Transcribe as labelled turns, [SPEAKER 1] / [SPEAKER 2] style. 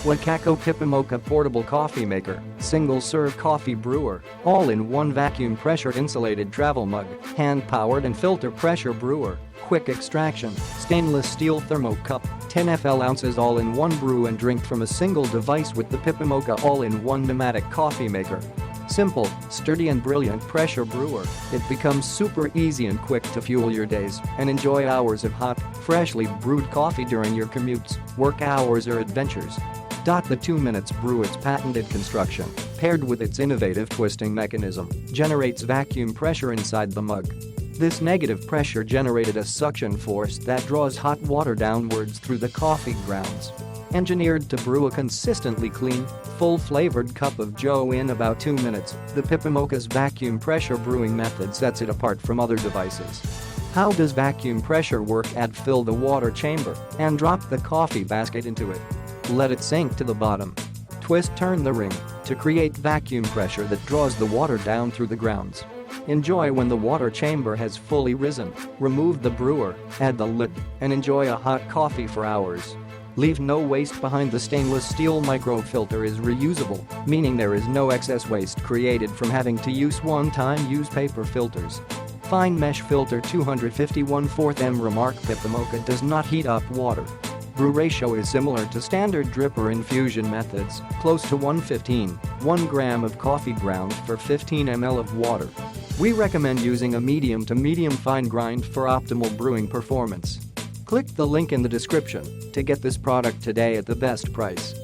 [SPEAKER 1] Wacaco Pipamoka portable coffee maker, single-serve coffee brewer, all-in-one vacuum pressure insulated travel mug, hand-powered and filter pressure brewer, quick extraction, stainless steel thermo cup, 10 FL ounces all-in-one brew and drink from a single device with the Pipamoka all-in-one nomadic coffee maker. Simple, sturdy and brilliant pressure brewer, it becomes super easy and quick to fuel your days and enjoy hours of hot, freshly brewed coffee during your commutes, work hours or adventures. The 2 minutes brew, its patented construction, paired with its innovative twisting mechanism, generates vacuum pressure inside the mug. This negative pressure generated a suction force that draws hot water downwards through the coffee grounds. Engineered to brew a consistently clean, full-flavored cup of joe in about 2 minutes, the Pipamoka's vacuum pressure brewing method sets it apart from other devices. How does vacuum pressure work? Fill the water chamber and drop the coffee basket into it. Let it sink to the bottom. Turn the ring to create vacuum pressure that draws the water down through the grounds. Enjoy when the water chamber has fully risen. Remove the brewer, add the lid, and enjoy a hot coffee for hours. Leave no waste behind. The stainless steel microfilter is reusable, meaning there is no excess waste created from having to use one-time use paper filters. Fine mesh filter 251 4th M. Remark: Pipamoka does not heat up water. Brew ratio is similar to standard drip or infusion methods, close to 1:15, 1 gram of coffee ground for 15 ml of water. We recommend using a medium to medium fine grind for optimal brewing performance. Click the link in the description to get this product today at the best price.